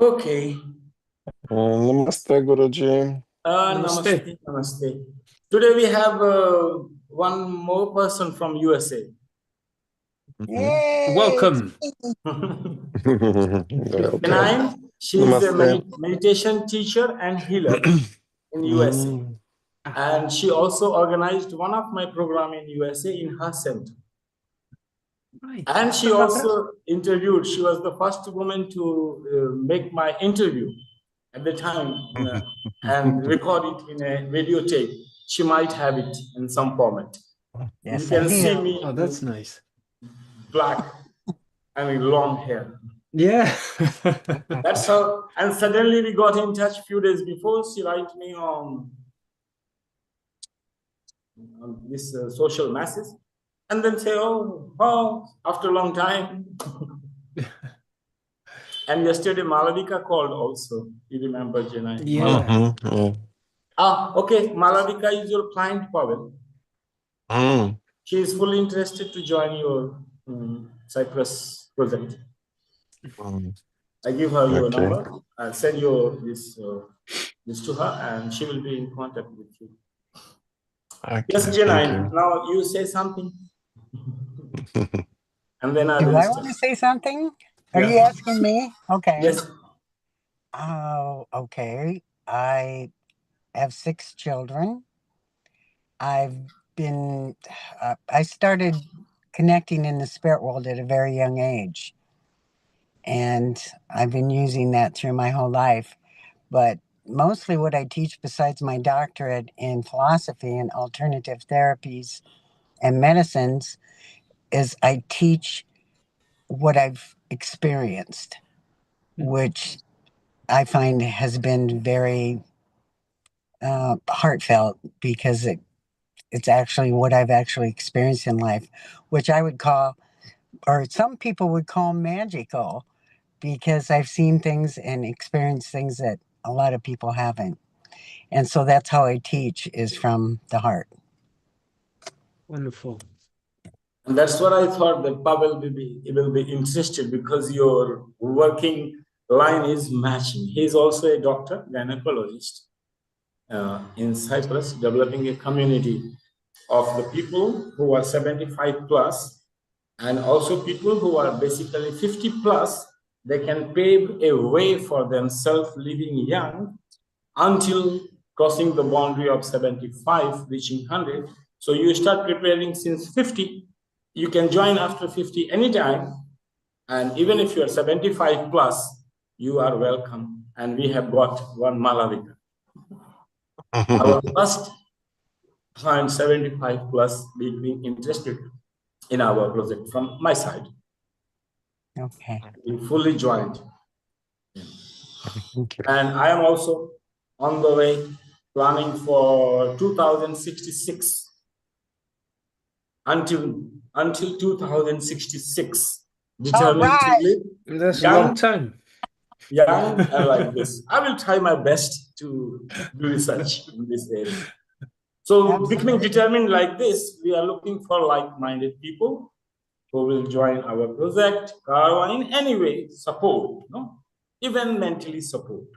Okay. Namaste, Guruji. Namaste. Namaste. Today we have one more person from USA. Yay! Welcome. Benign, she's a meditation teacher and healer in USA. And she also organized one of my program in USA in her center. Right. And she also interviewed. She was the first woman to make my interview at the time and record it in a videotape. She might have it in some format. Yes, You can I see do. me Oh, that's nice. black, I mean long hair. Yeah. That's how. And suddenly we got in touch a few days before. She wrote me on this social message, and then say, "Oh, after a long time." And yesterday Malavika called also. You remember, Jenna? Yeah. Okay. Malavika is your client, Pavel. She is fully interested to join your Cyprus project. I give her your number. I'll send you this to her, and she will be in contact with you. Okay, Yes, Jenna. Now you say something, and then I Do will. I want to say something? Are you asking me? Okay. Yes. Oh, okay. I have 6 children. I started connecting in the spirit world at a very young age. And I've been using that through my whole life. But mostly what I teach, besides my doctorate in philosophy and alternative therapies and medicines, is I teach what I've experienced, which I find has been very heartfelt, because it's actually what I've actually experienced in life, which I would call, or some people would call, magical, because I've seen things and experienced things that a lot of people haven't. And so that's how I teach, is from the heart. Wonderful. And that's what I thought that Pavel will be interested, because your working line is matching. He's also a doctor, gynecologist in Cyprus, developing a community of the people who are 75 plus, and also people who are basically 50 plus. They can pave a way for themselves living young until crossing the boundary of 75, reaching 100. So you start preparing since 50. You can join after 50 anytime. And even if you are 75 plus, you are welcome. And we have got one Malavika. Our first client, 75 plus, being interested in our project from my side. Okay. We fully joined. And I am also on the way, planning for 2066. Until 2066. Determined to live. That's a long time. Young and like this. I will try my best to do research in this area. So becoming determined like this, we are looking for like-minded people who will join our project, in any way, support, even mentally support,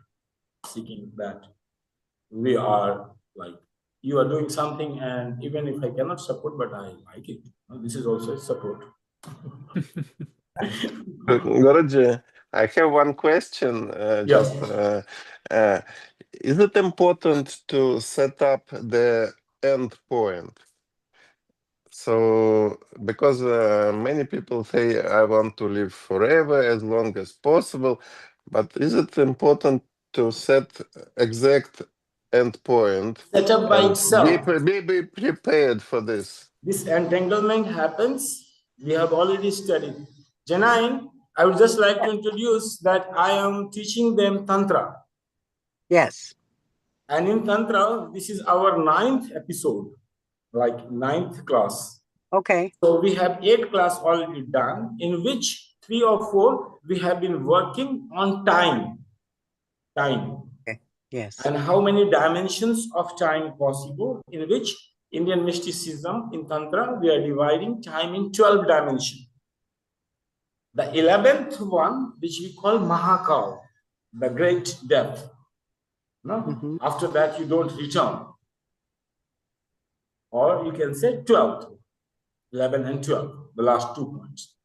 seeking that we are like, you are doing something, and even if I cannot support, but I like it. This is also a support. Guruji, I have one question. Is it important to set up the end point? So, because many people say, I want to live forever, as long as possible, but is it important to set exact end point? Set up by itself. Be prepared for this. This entanglement happens. We have already studied. Janine, I would just like to introduce that I am teaching them Tantra. Yes. And in Tantra, this is our 9th episode, like 9th class. Okay. So we have 8 class already done, in which 3 or 4 we have been working on time. Okay. Yes. And how many dimensions of time possible, in which Indian mysticism in Tantra, we are dividing time in 12 dimensions. The 11th one, which we call Mahakal, the great death. No? After that, you don't return. Or you can say 12, 11 and 12, the last 2 points.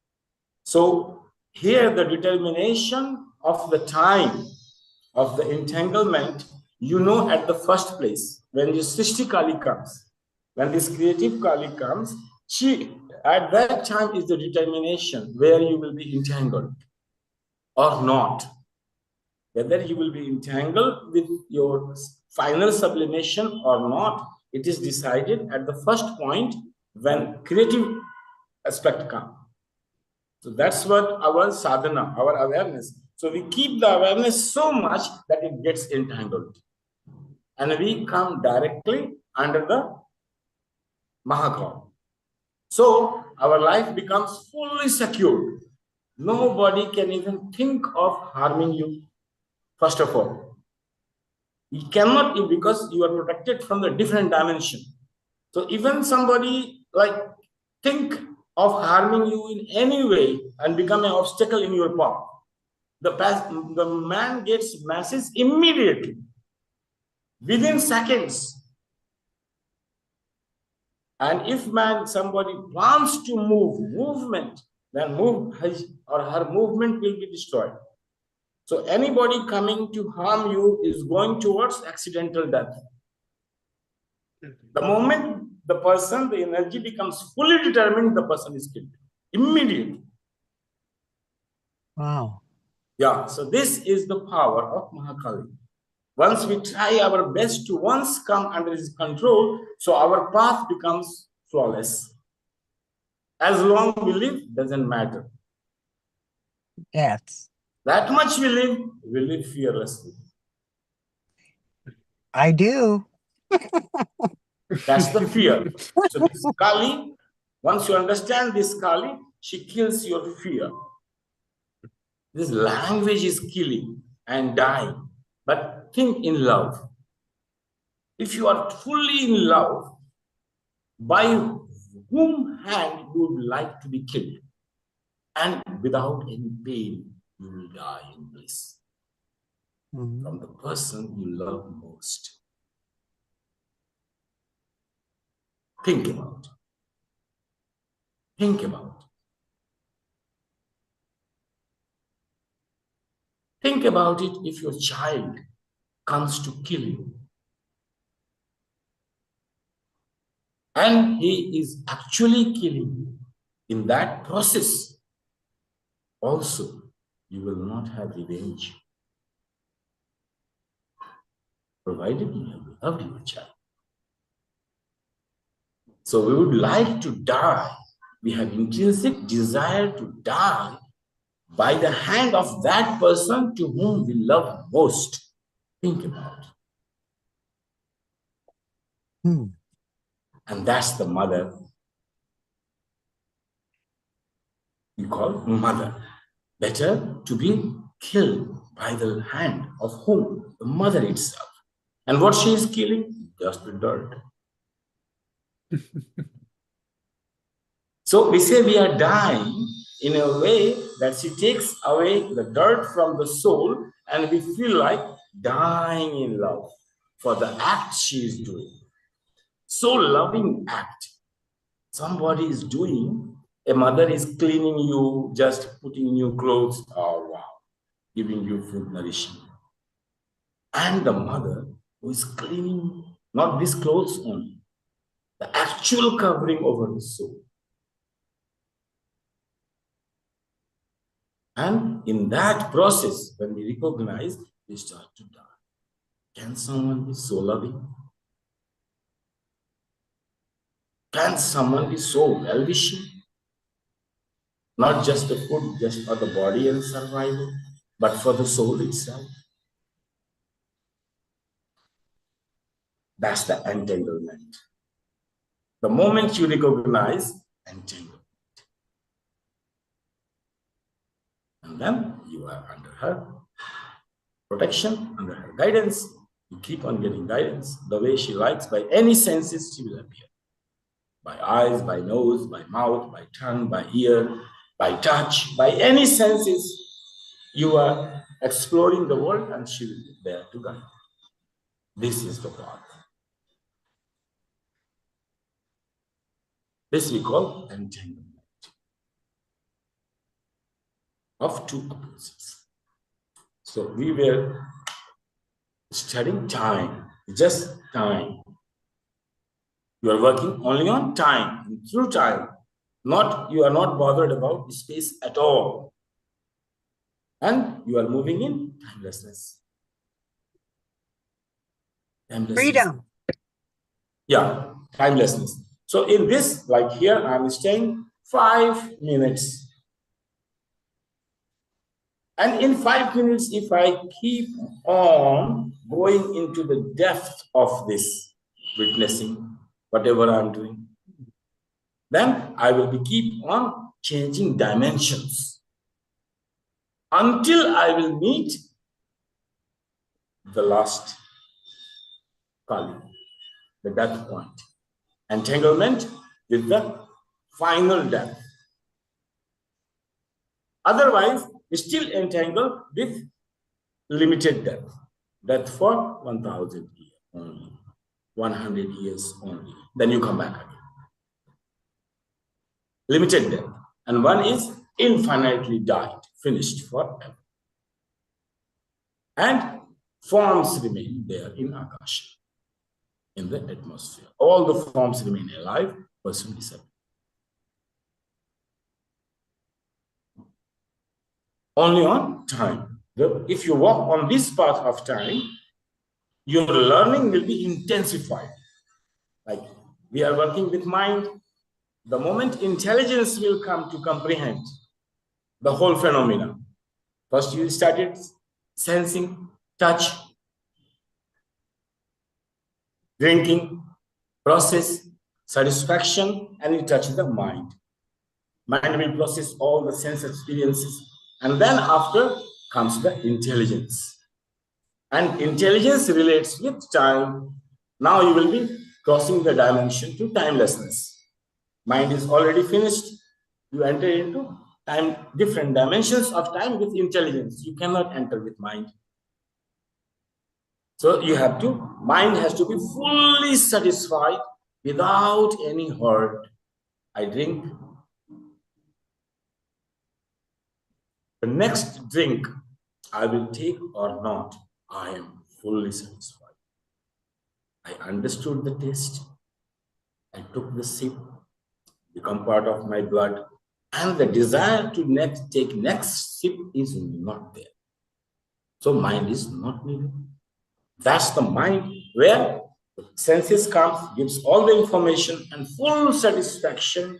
So here the determination of the time of the entanglement, you know, at the first place, when this Srishti Kali comes, when this creative Kali comes, she, at that time is the determination where you will be entangled or not. Whether you will be entangled with your final sublimation or not, it is decided at the first point when creative aspect comes. So that's what our sadhana, our awareness. So we keep the awareness so much that it gets entangled. And we come directly under the Mahakal. So our life becomes fully secured. Nobody can even think of harming you, first of all. You cannot, because you are protected from the different dimension. So even somebody like think of harming you in any way and become an obstacle in your path, the man gets message immediately, within seconds. And if somebody wants to movement, then his or her movement will be destroyed. So anybody coming to harm you is going towards accidental death. The moment the energy becomes fully determined, the person is killed immediately. Wow. Yeah, so this is the power of Mahakali. Once we try our best to once come under his control, so our path becomes flawless. As long we live, doesn't matter. Yes. That much we live fearlessly. I do. That's the fear. So this Kali, once you understand this Kali, she kills your fear. This language is killing and dying. But think in love. If you are fully in love, by whom hand you would like to be killed? And without any pain, you will die in bliss. From the person you love most. Think about it. Think about it. Think about it if your child comes to kill you. And he is actually killing you. In that process, also, you will not have revenge. Provided you have loved your child. So we would like to die. We have intrinsic desire to die by the hand of that person to whom we love most. Think about it. And that's the mother. You call mother. Better to be killed by the hand of whom? The mother itself. And what she is killing? Just the dirt. So we say we are dying in a way that she takes away the dirt from the soul and we feel like dying in love for the act she is doing. So loving act. Somebody is doing, a mother is cleaning you, just putting new clothes. Oh, wow. Giving you food, nourishment. And the mother who is cleaning, not these clothes only, the actual covering over the soul. And in that process, when we recognize, we start to die. Can someone be so loving? Can someone be so well-wishing? Not just the food, just for the body and survival, but for the soul itself. That's the entanglement. The moment you recognize entanglement, and then you are under her protection, under her guidance. You keep on getting guidance the way she likes. By any senses, she will appear. By eyes, by nose, by mouth, by tongue, by ear, by touch, by any senses, you are exploring the world, and she will be there to guide. This is the path. This we call entanglement of two opposites. So we were studying time, just time. You are working only on time, through time. You are not bothered about space at all. And you are moving in timelessness. Freedom. Yeah, timelessness. So in this, like here, I'm staying 5 minutes. And in 5 minutes, if I keep on going into the depth of this, witnessing whatever I'm doing, then I will keep on changing dimensions until I will meet the last Kali, the death point. Entanglement with the final death. Otherwise, still entangled with limited death. Death for 1,000 years only, 100 years only. Then you come back again. Limited death. And one is infinitely died, finished forever. And forms remain there in Akasha, in the atmosphere. All the forms remain alive, person disappears. Only on time. If you walk on this path of time, your learning will be intensified. Like we are working with mind, the moment intelligence will come to comprehend the whole phenomena. First you started sensing, touch, drinking, process, satisfaction, and you touch the mind. Mind will process all the sense experiences, and then after comes the intelligence. And intelligence relates with time. Now you will be crossing the dimension to timelessness. Mind is already finished. You enter into time, different dimensions of time with intelligence. You cannot enter with mind. So you have to, mind has to be fully satisfied without any hurt. I drink. The next drink I will take or not, I am fully satisfied. I understood the taste. I took the sip, become part of my blood, and the desire to take next sip is not there. So mind is not needed. That's the mind where the senses comes, gives all the information, and full satisfaction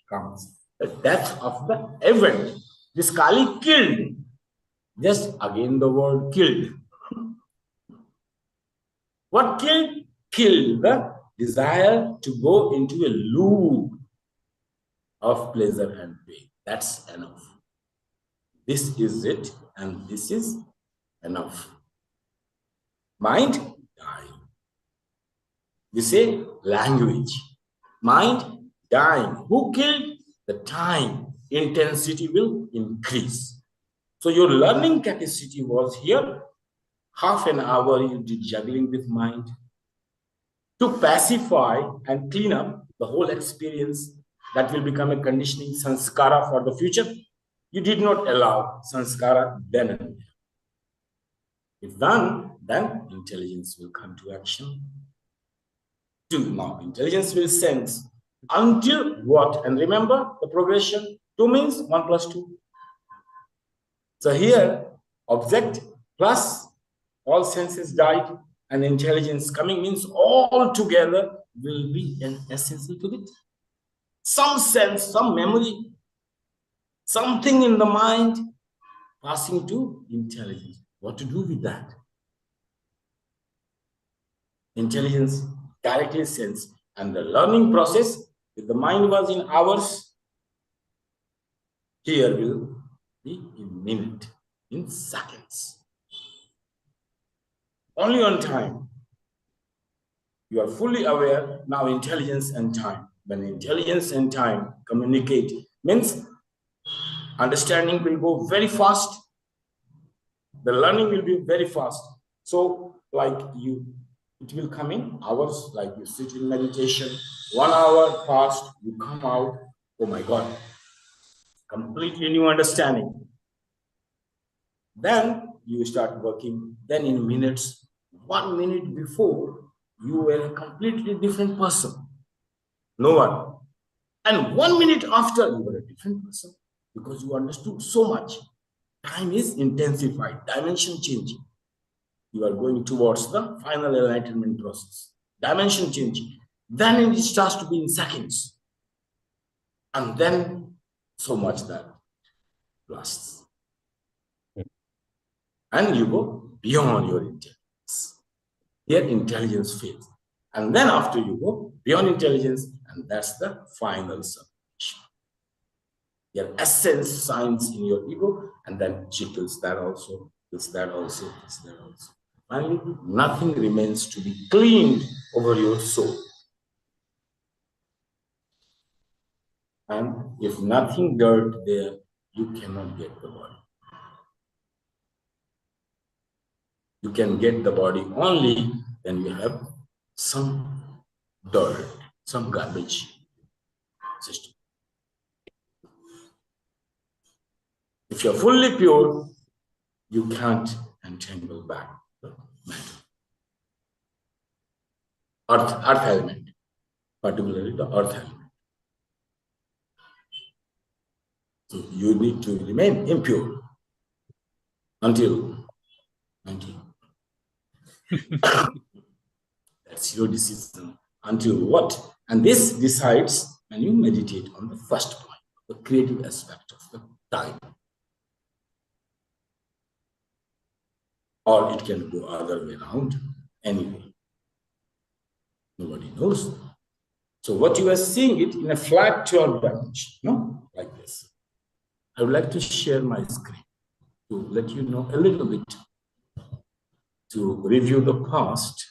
comes. The death of the event. This Kali killed. Just again the word killed. What killed? Killed the desire to go into a loop of pleasure and pain. That's enough. This is it, and this is enough. Mind dying. We say language. Mind dying. Who killed? The time. Intensity will increase. So your learning capacity was here. Half an hour you did juggling with mind to pacify and clean up the whole experience that will become a conditioning sanskara for the future. You did not allow sanskara then and there. If done, then intelligence will come to action. Two, now intelligence will sense until what? And remember the progression. 2 means 1 plus 2. So here, object plus all senses died and intelligence coming means all together will be an essential to it. Some sense, some memory, something in the mind passing to intelligence. What to do with that? Intelligence directly sense, and the learning process, if the mind was in hours, here will be in minute, in seconds. Only on time. You are fully aware now, intelligence and time. When intelligence and time communicate, means understanding will go very fast. The learning will be very fast. So like it will come in hours, like you sit in meditation, 1 hour passed, you come out, oh my God, completely new understanding. Then you start working, then in minutes, 1 minute before, you were a completely different person. No one. And 1 minute after, you were a different person because you understood so much. Time is intensified, dimension changing. You are going towards the final enlightenment process. Dimension changing. Then it starts to be in seconds. And then so much that lasts. And you go beyond your intelligence. Here, intelligence fades. And then after you go beyond intelligence, and that's the final submission. Your essence shines in your ego, and then she kills that also, kills that also, kills that also. Finally, nothing remains to be cleaned over your soul. And if nothing dirt there, you cannot get the body. You can get the body only when you have some dirt, some garbage system. If you're fully pure, you can't entangle back the matter. Earth element, particularly the earth element. So you need to remain impure until that's your decision. Until what? And this decides when you meditate on the first point, the creative aspect of the time. Or it can go other way around anyway. Nobody knows. So what you are seeing it in a flat third dimension, no? Like this. I would like to share my screen to let you know a little bit, to review the past.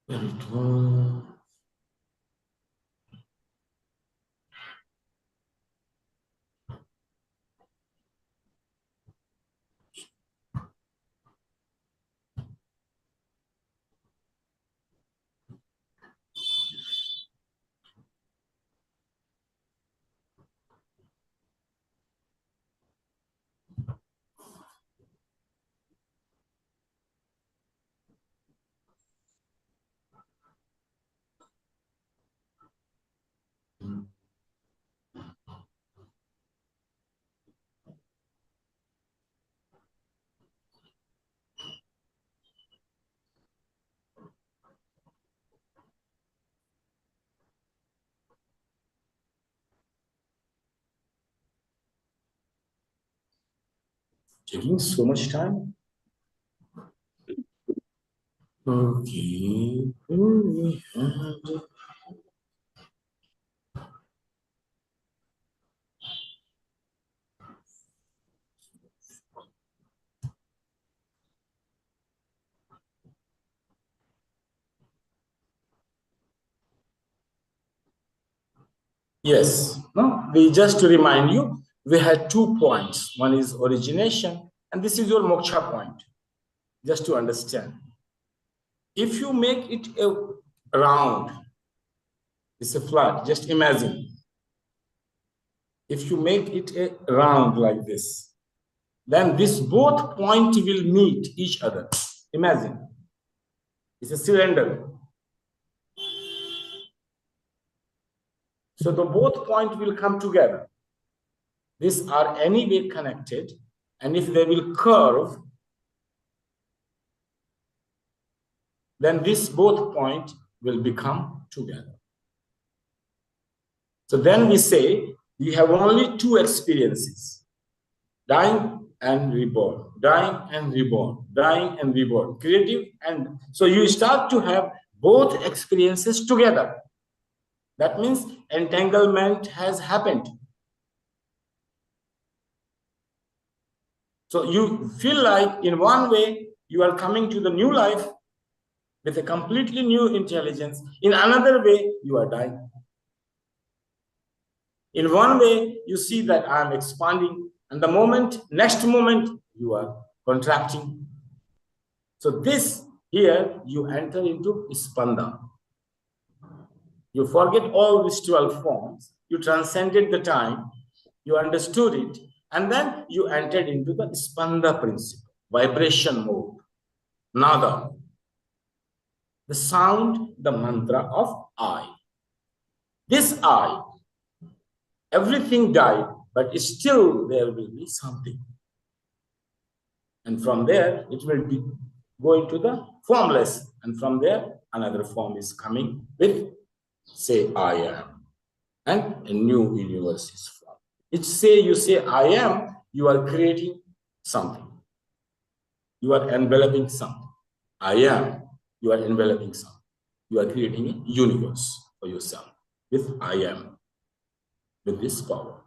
Where it was. Taking so much time. Okay. Yes. No, just to remind you, we had 2 points. One is origination, and this is your moksha point. Just to understand. If you make it a round, it's a flat, just imagine. If you make it a round like this, then this both points will meet each other. Imagine. It's a cylinder. So the both points will come together. These are anyway connected, and if they will curve, then this both point will become together. So then we say you have only 2 experiences, dying and reborn, dying and reborn, dying and reborn, creative. And so you start to have both experiences together. That means entanglement has happened. So you feel like in one way you are coming to the new life with a completely new intelligence. In another way, you are dying. In one way, you see that I am expanding. And the next moment, you are contracting. So this here, you enter into spanda. You forget all these 12 forms. You transcended the time. You understood it. And then you entered into the spanda principle, vibration mode, nada. The sound, the mantra of I. This I, everything died, but still there will be something. And from there, it will be going to the formless. And from there, another form is coming with, say, I am. And a new universe is formed. You say, I am, you are creating something. You are enveloping something. I am, you are enveloping something. You are creating a universe for yourself with I am, with this power.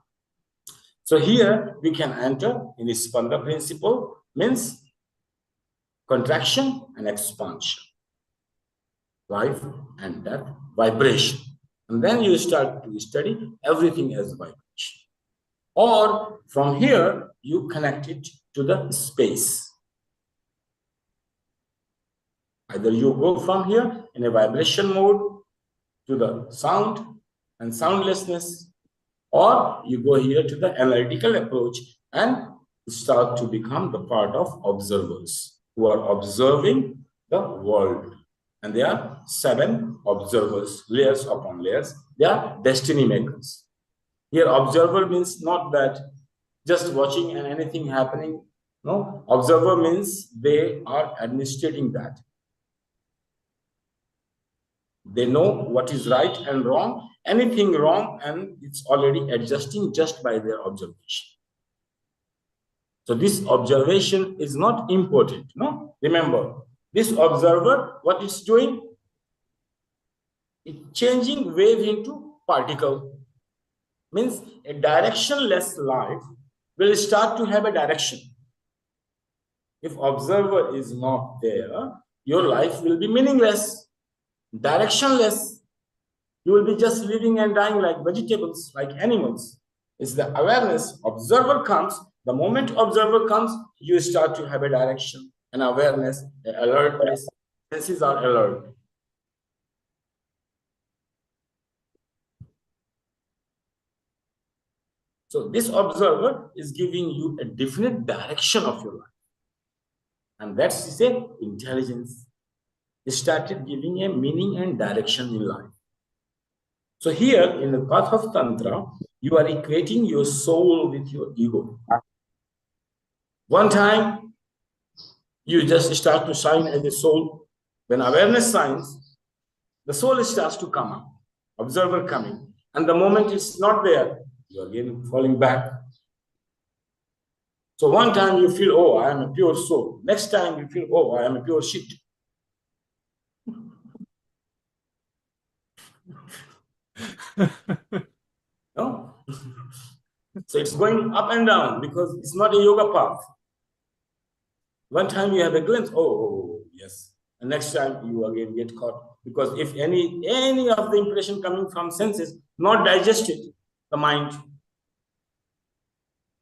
So here we can enter in the Spanda principle, means contraction and expansion, life and death, vibration. And then you start to study everything as vibration. Or from here, you connect it to the space. Either you go from here in a vibration mode to the sound and soundlessness, or you go here to the analytical approach and start to become the part of observers who are observing the world. And there are 7 observers, layers upon layers. They are destiny makers. Here, observer means not that just watching and anything happening. No, observer means they are administrating that. They know what is right and wrong, anything wrong, and it's already adjusting just by their observation. So this observation is not important, no? Remember, this observer, what it's doing? It's changing wave into particle. Means a directionless life will start to have a direction. If observer is not there, your life will be meaningless, directionless. You will be just living and dying like vegetables, like animals. It's the awareness. Observer comes. The moment observer comes, you start to have a direction, an awareness, an alertness. Senses are alert. So this observer is giving you a definite direction of your life. And that's say intelligence. It started giving a meaning and direction in life. So here in the path of Tantra, you are equating your soul with your ego. One time, you just start to shine as a soul. When awareness shines, the soul starts to come up, observer coming. And the moment it's not there, you're again falling back. So one time you feel, oh, I am a pure soul. Next time you feel, oh, I am a pure shit. No? So it's going up and down because it's not a yoga path. One time you have a glimpse, oh, yes. And next time you again get caught. Because if any of the impression coming from senses not digested, the mind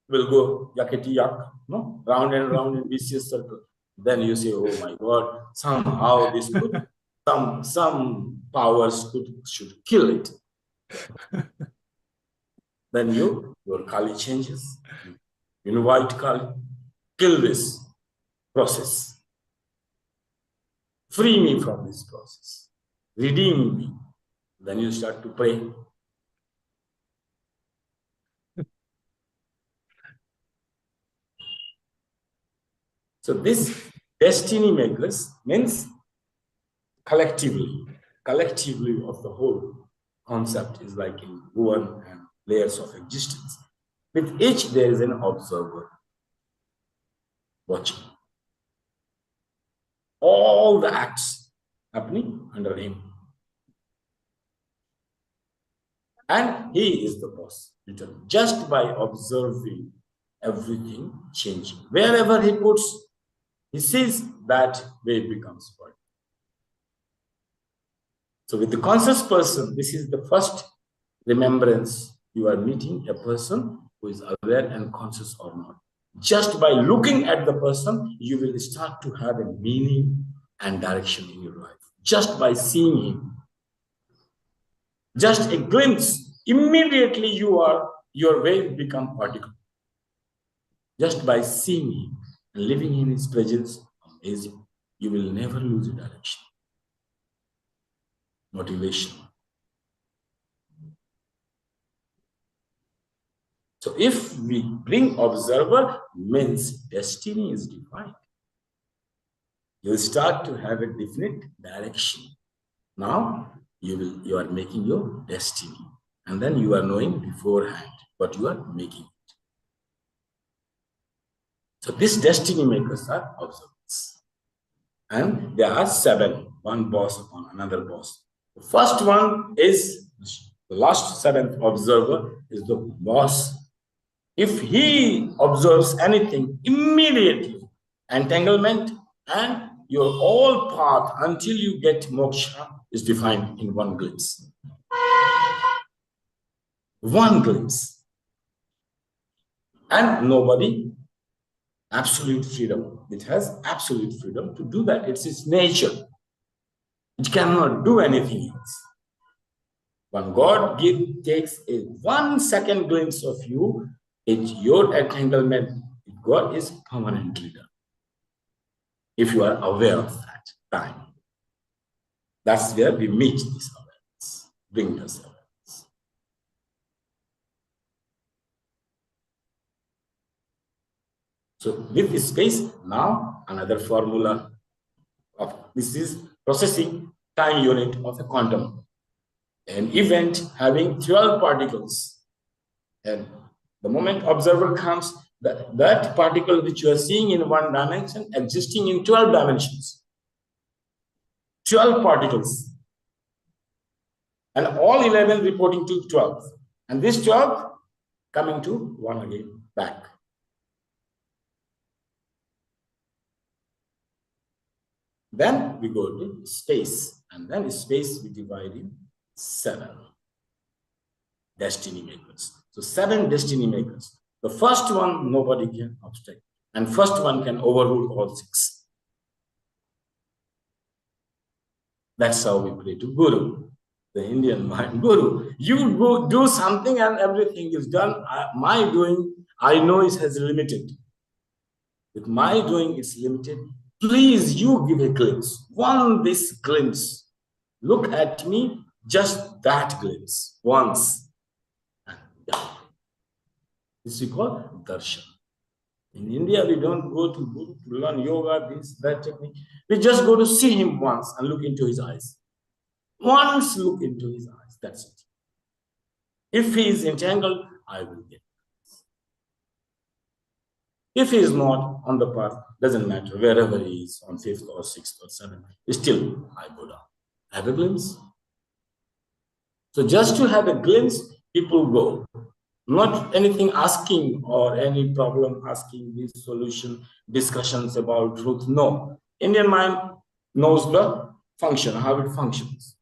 will go yakety yak, no? Round and round in vicious circle. Then you say, oh my God, somehow this could, some powers should kill it. Then your Kali changes. You invite Kali, kill this process. Free me from this process. Redeem me. Then you start to pray. So this destiny makers means collectively of the whole concept is like in one and layers of existence. With each there is an observer watching. All the acts happening under him. And he is the boss. Just by observing everything changing. Wherever he puts, he sees that way becomes body. So with the conscious person, this is the first remembrance. You are meeting a person who is aware and conscious or not. Just by looking at the person, you will start to have a meaning and direction in your life. Just by seeing him, just a glimpse, immediately your wave become particle. Just by seeing him and living in his presence, amazing. You will never lose a direction. Motivation. So if we bring observer, means destiny is defined. You start to have a definite direction. Now you are making your destiny, and then you are knowing beforehand what you are making it. So these destiny makers are observers, and there are 7. One boss upon another boss. The first one is the last 7th observer is the boss. If he observes anything, immediately entanglement and your whole path until you get moksha is defined in one glimpse. One glimpse. And nobody, absolute freedom. It has absolute freedom to do that. It's its nature. It cannot do anything else. When God takes a 1 second glimpse of you, it's your entanglement. God is permanently done. If you are aware of that time. That's where we meet this awareness, bring this awareness. So with this space, now another formula of this is processing time unit of a quantum. An event having 12 particles. And the moment observer comes, that particle which you are seeing in one dimension existing in 12 dimensions. 12 particles. And all 11 reporting to 12. And this 12 coming to 1 again, back. Then we go to space. And then space we divide in 7 destiny makers. So 7 destiny makers. The first one, nobody can obstruct. And first one can overrule all 6. That's how we pray to Guru, the Indian mind. Guru, you go do something and everything is done. My doing, I know it has limited. With my doing, it's limited. Please, you give a glimpse. This glimpse. Look at me, just that glimpse, once. And done. This we call darshan. In India, we don't go to Guru to learn yoga, this, that technique. We just go to see him once and look into his eyes. Once look into his eyes, that's it. If he is entangled, I will get. If he is not on the path, doesn't matter, wherever he is, on 5th or 6th or 7th, still I go down. Have a glimpse. So just to have a glimpse, people go. Not anything asking or any problem asking, this solution, discussions about truth. No. Indian mind knows the function, how it functions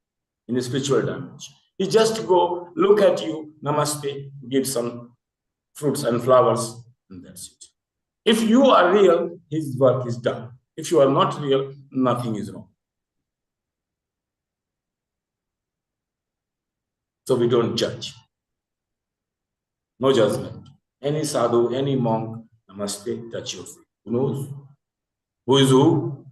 in the spiritual dimension. He just go, look at you, namaste, give some fruits and flowers, and that's it. If you are real, his work is done. If you are not real, nothing is wrong. So we don't judge. No judgment. Any sadhu, any monk, namaste, touch your feet. Who knows? Who is who?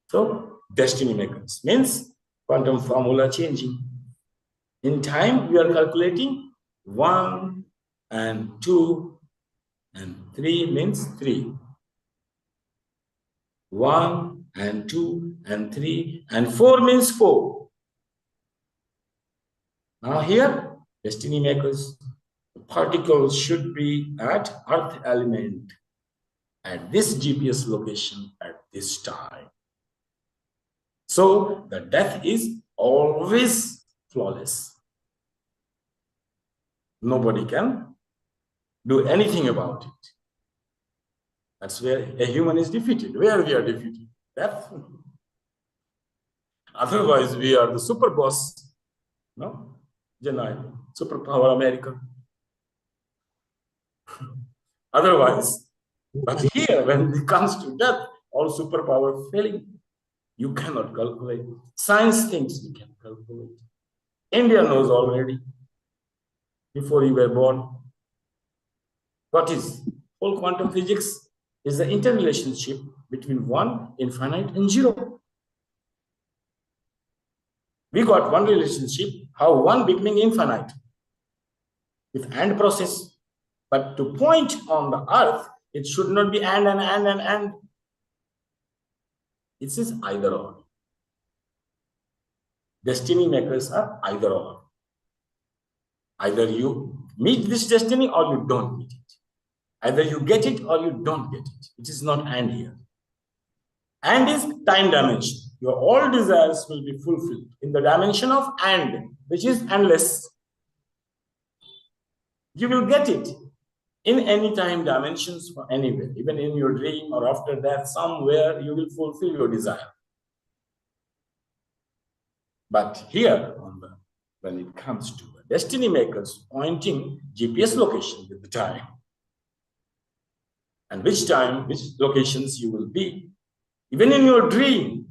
So, destiny makers means quantum formula changing. In time, we are calculating 1 and 2 and 3 means 3. 1 and 2 and 3 and 4 means 4. Now here, destiny makers, the particles should be at earth element at this GPS location at this time. So the death is always flawless. Nobody can do anything about it. That's where a human is defeated. Where we are defeated? Death. Otherwise, we are the super boss. No? Janai, superpower America. Otherwise, but here, when it comes to death, all superpower failing. You cannot calculate. Science thinks you can calculate. India knows already, before you were born. What is? Whole quantum physics is the interrelationship between one, infinite, and zero. We got one relationship, how one becoming infinite with AND process. But to point on the earth, it should not be and. It says either or. Destiny makers are either or. Either you meet this destiny or you don't meet it. Either you get it or you don't get it. It is not and here. And is time dimension. Your all desires will be fulfilled in the dimension of and, which is endless. You will get it in any time dimensions for anywhere, even in your dream or after that, somewhere you will fulfill your desire. But here, when it comes to the destiny makers pointing GPS location with the time, and which time, which locations you will be, even in your dream,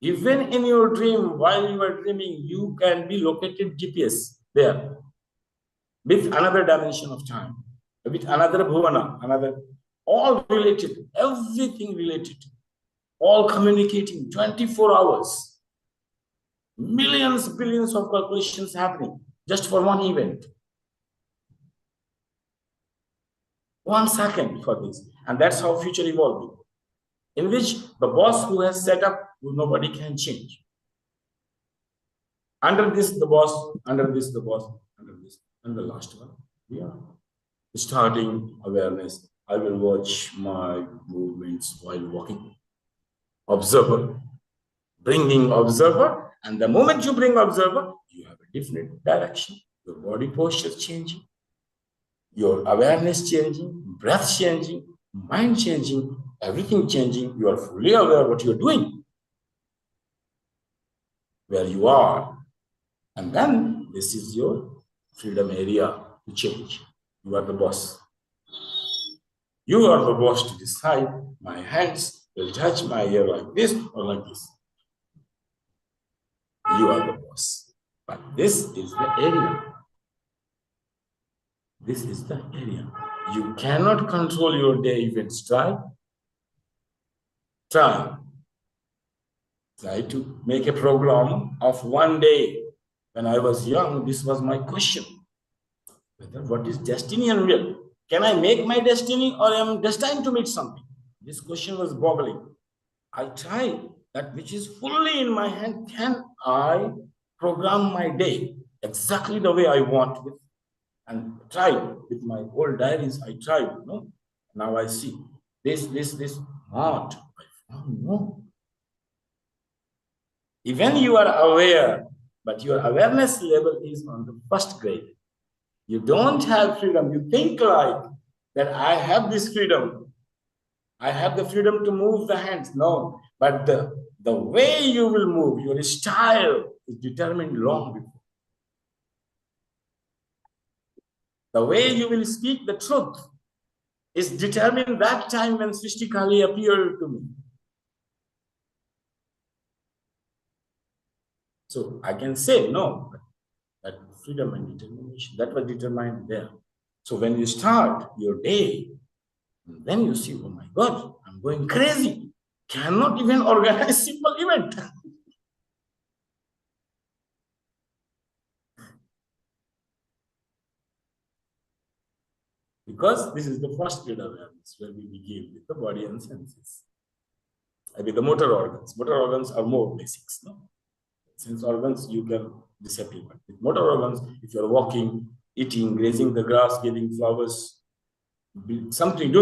while you are dreaming, you can be located GPS there with another dimension of time, with another bhuvana, all related, everything related, all communicating 24 hours, millions, billions of calculations happening just for one event. 1 second for this. And that's how future evolving, in which the boss who has set up, nobody can change. Under this, the boss, under this, the boss, under this, and the last one, we are starting awareness. I will watch my movements while walking. Observer, bringing observer, and the moment you bring observer, you have a different direction. Your body posture changing, your awareness changing, breath changing, mind changing, everything changing. You are fully aware what you are doing, where you are. And then this is your freedom area to change. You are the boss. You are the boss to decide, my hands will touch my ear like this or like this. You are the boss. But this is the area. This is the area. You cannot control your day events. Try to make a program of one day. When I was young, this was my question. What is destiny and will? Can I make my destiny or am I destined to meet something? This question was boggling. I try that which is fully in my hand. Can I program my day exactly the way I want with? And try with my old diaries. I tried, Now I see this not. No. Even you are aware, but your awareness level is on the first grade. You don't have freedom. You think like that I have this freedom. I have the freedom to move the hands. No, but the way you will move, your style is determined long before. The way you will speak the truth is determined that time when Srishti Kali appeared to me. So I can say no, but that freedom and determination, that was determined there. So when you start your day, then you see, oh my God, I'm going crazy. Cannot even organize simple event. Because this is the first grade awareness where we begin with the body and senses. With the motor organs. Motor organs are more basics. No? Sense organs, you can disappear. But with motor organs, if you're walking, eating, grazing the grass, giving flowers, doing something,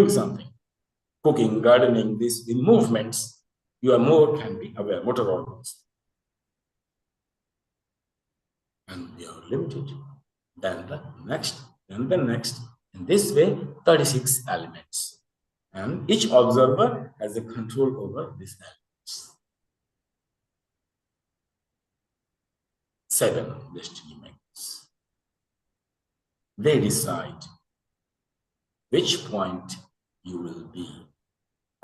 cooking, gardening, this in movements, you are more can be aware, motor organs. And we are limited. Then the next, then the next. In this way, 36 elements. And each observer has a control over these elements. 7 destiny makers. They decide which point you will be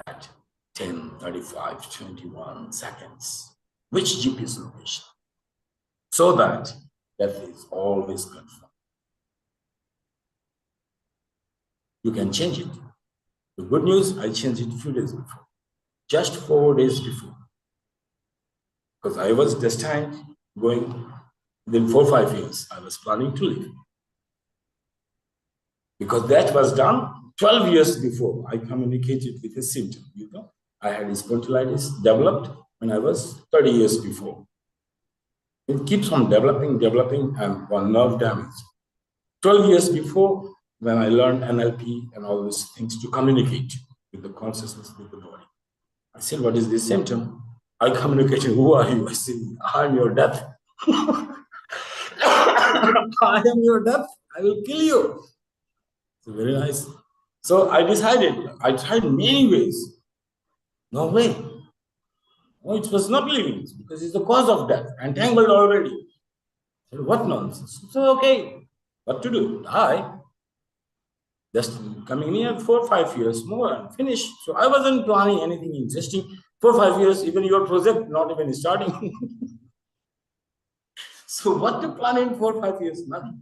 at 10, 35, 21 seconds, which GPS location, so that death is always confirmed. You can change it. The good news, I changed it a few days before, just 4 days before, because I was destined going within 4 or 5 years. I was planning to live. Because that was done 12 years before. I communicated with a symptom. You know, I had spondylitis developed when I was 30 years before. It keeps on developing, and one nerve damage. 12 years before, when I learned NLP and all these things to communicate with the consciousness with the body. I said, what is this symptom? I communicated, who are you? I said, I am your death. I am your death. I will kill you. So very nice. So I decided, I tried many ways. No way. No, it was not living because it's the cause of death, entangled already. I said, what nonsense? So, okay, what to do? Die. Just coming near 4 or 5 years more and finish. So I wasn't planning anything interesting. 4 or 5 years, even your project not even starting. So what to plan in 4 or 5 years? Nothing.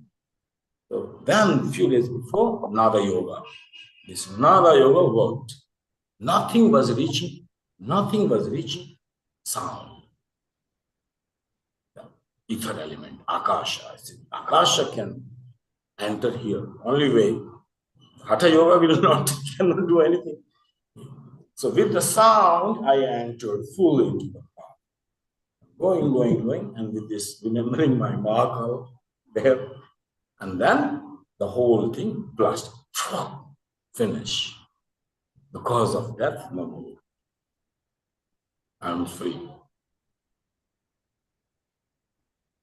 So then a few days before, Nada Yoga. This Nada Yoga worked. Nothing was reaching sound. The ether element, Akasha. I said, Akasha can enter here. Only way. Hatha Yoga cannot do anything. So with the sound, I entered fully into the path. Going, and with this, remembering my marker there, and then the whole thing blasted. Finish. The cause of death, no more. I'm free.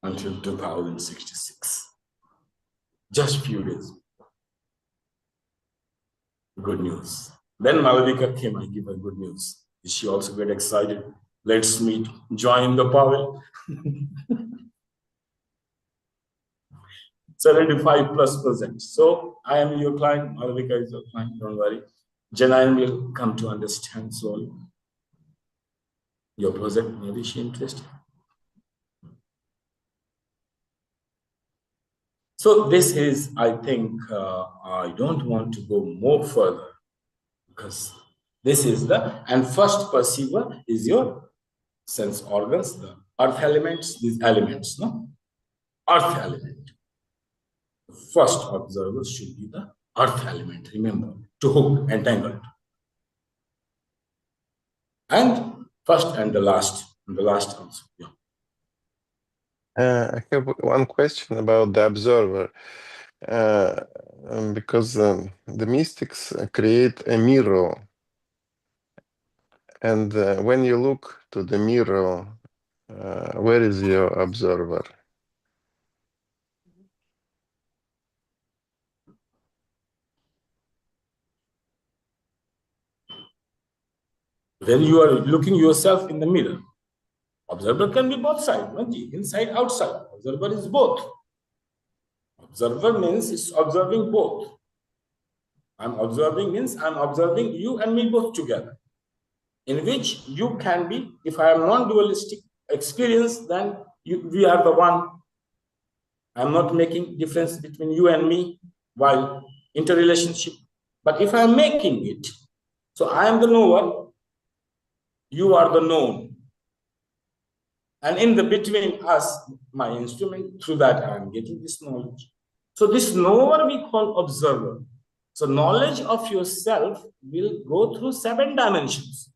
Until 2066. Just few days. Good news. Then Malavika came, I give her good news. She also get excited. Let's meet, join the Pavel. 75+%. So I am your client, Malavika is your client, don't worry. Janine will come to understand slowly. Your project, maybe she interested. So this is, I think, I don't want to go more further because this is and first perceiver is your sense organs, the earth elements, these elements, no? Earth element. The first observer should be the earth element, remember, to hook, entangled. And first and the last also, yeah. I have one question about the observer, because the mystics create a mirror, and when you look to the mirror, where is your observer? When you are looking yourself in the mirror, observer can be both sides, inside, outside. Observer is both. Observer means it's observing both. I'm observing means I'm observing you and me both together. In which you can be, if I am non-dualistic experience, then we are the one. I'm not making difference between you and me while interrelationship. But if I'm making it, so I am the knower, you are the known. And in the between us, my instrument, through that I am getting this knowledge. So this knower we call observer. So knowledge of yourself will go through 7 dimensions,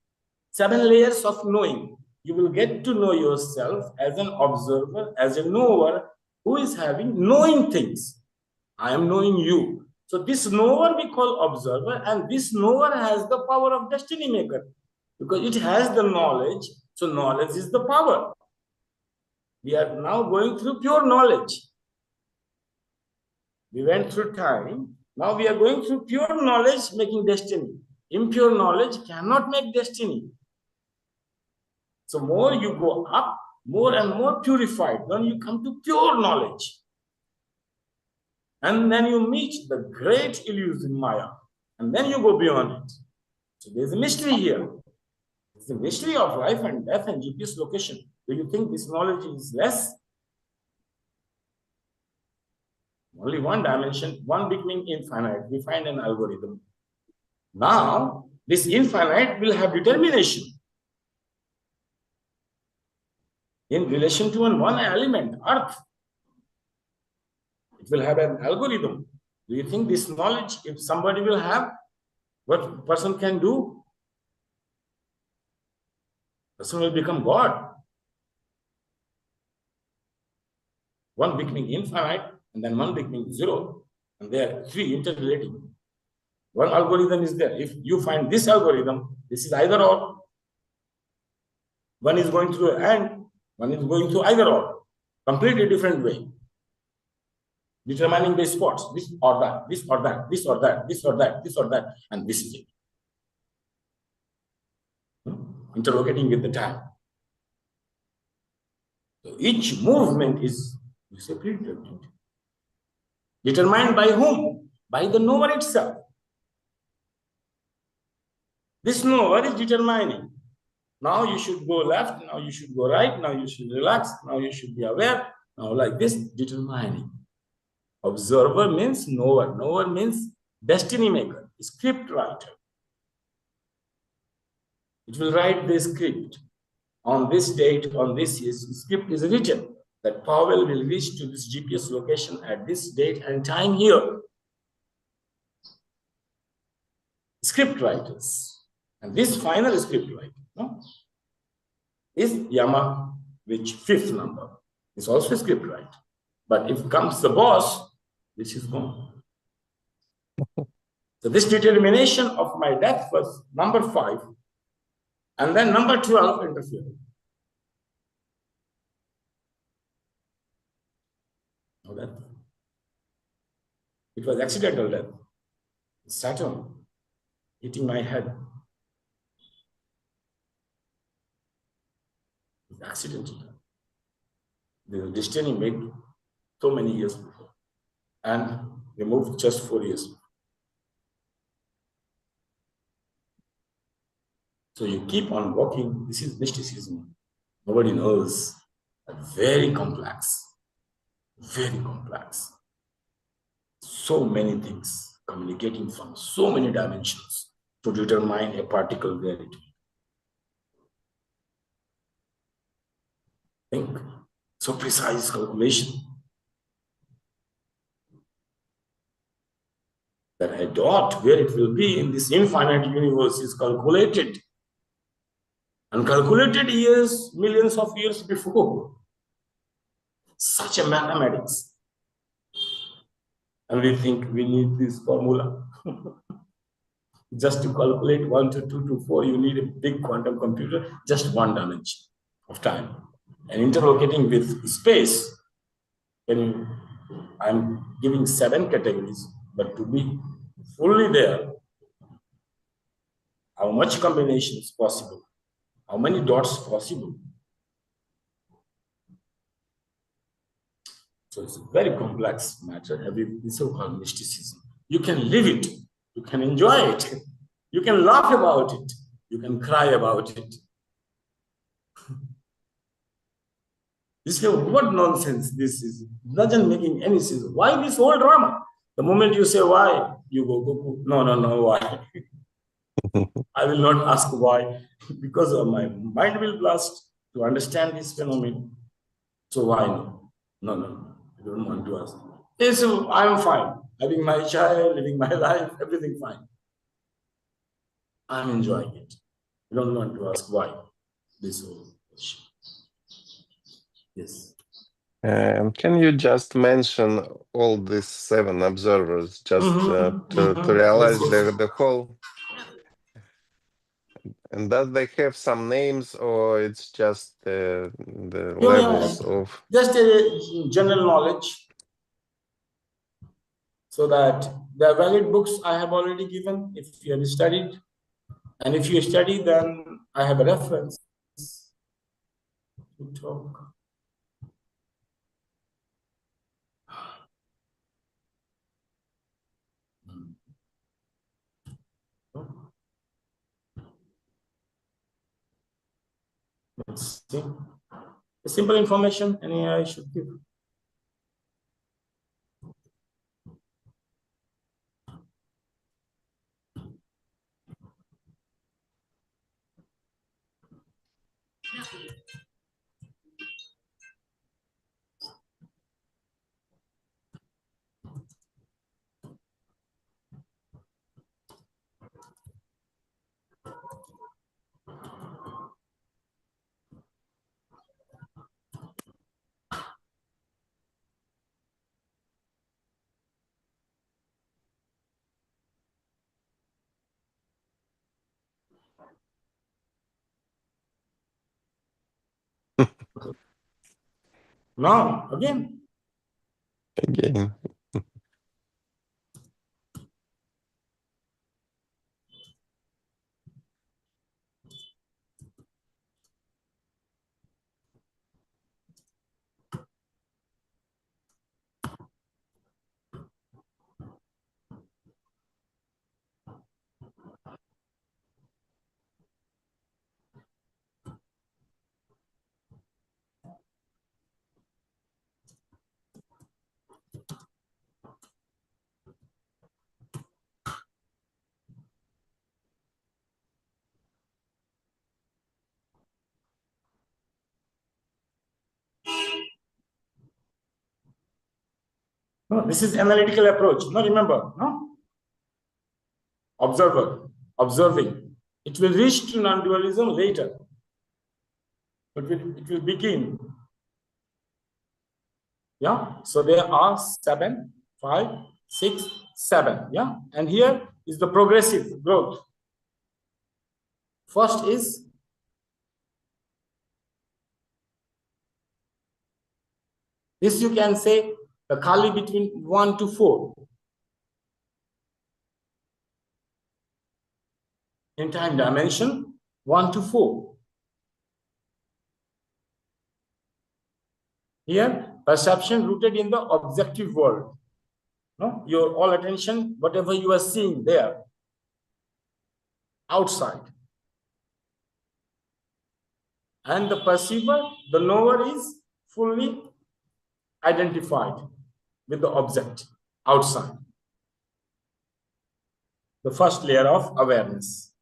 7 layers of knowing. You will get to know yourself as an observer, as a knower who is having knowing things. I am knowing you. So this knower we call observer, and this knower has the power of destiny maker because it has the knowledge. So knowledge is the power. We are now going through pure knowledge. We went through time. Now we are going through pure knowledge making destiny. Impure knowledge cannot make destiny. So more you go up, more and more purified, then you come to pure knowledge. And then you meet the great illusion Maya. And then you go beyond it. So there's a mystery here. It's the mystery of life and death and GPS location. Do you think this knowledge is less? Only one dimension, one becoming infinite. We find an algorithm. Now, this infinite will have determination in relation to one element, Earth. It will have an algorithm. Do you think this knowledge, if somebody will have, what person can do? Person will become God. One becoming infinite, and then one becoming zero, and there are three interrelating. One algorithm is there. If you find this algorithm, this is either or. One is going through and one is going through either or. Completely different way. Determining the spots, this or that, this or that, this or that, this or that, this or that, and this is it. Interrogating with the time. So each movement is predetermined. Determined by whom? By the knower itself. This knower is determining. Now you should go left, now you should go right, now you should relax, now you should be aware, now like this, determining. Observer means knower. Knower means destiny maker, script writer. It will write the script. On this date, on this year, script is written that Powell will reach to this GPS location at this date and time here. Script writers. And this final script writer, no, is Yama, which fifth number is also a script writer. But if comes the boss, this is gone. So this determination of my death was number 5, and then number 12 interfered. No death. It was accidental death. Saturn hitting my head. It's accidental. The destiny made so many years before, and they moved just 4 years. So you keep on walking. This is mysticism. Nobody knows. But very complex. Very complex. So many things communicating from so many dimensions to determine a particle reality. Think. So precise calculation. That a dot where it will be in this infinite universe is calculated. And calculated years, millions of years before. Such a mathematics. And we think we need this formula. Just to calculate 1 to 2 to 4, you need a big quantum computer, just one dimension of time. And interlocating with space, I'm giving 7 categories, but to be fully there, how much combination is possible? How many dots possible? So it's a very complex matter. It's so-called mysticism. You can live it. You can enjoy it. You can laugh about it. You can cry about it. You say, what nonsense this is? It doesn't making any sense. Why this whole drama? The moment you say why, you go, no, why? I will not ask why, because my mind will blast to understand this phenomenon. So why no? No. I don't want to ask. Yes, I'm fine. Having my child, living my life, everything fine. I'm enjoying it. I don't want to ask why. This whole question. Yes. Can you just mention all these 7 observers just to realize the whole? And does they have some names, or it's just the levels of? Just a general knowledge, so that the valid books I have already given. If you have studied, And if you study, then I have a reference to talk. Let's see. A simple information, any I should give. Now, again. Again. No, this is analytical approach. No, remember, no? Observer, observing. It will reach to non-dualism later. But it will begin. Yeah, so there are 7, 5, 6, 7. Yeah, and here is the progressive growth. First is this, you can say the Kali between 1 to 4 in time dimension, 1 to 4. Here, perception rooted in the objective world. No, your all attention, whatever you are seeing there, outside. And the perceiver, the knower, is fully identified with the object outside. The first layer of awareness.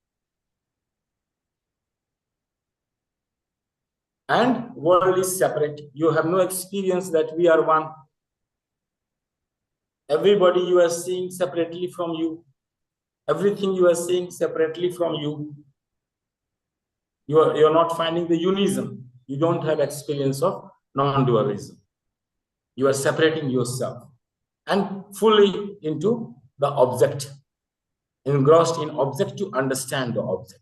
And world is separate. You have no experience that we are one. Everybody you are seeing separately from you. Everything you are seeing separately from you. You are not finding the unism. You don't have experience of non-dualism. You are separating yourself and fully into the object, engrossed in object to understand the object.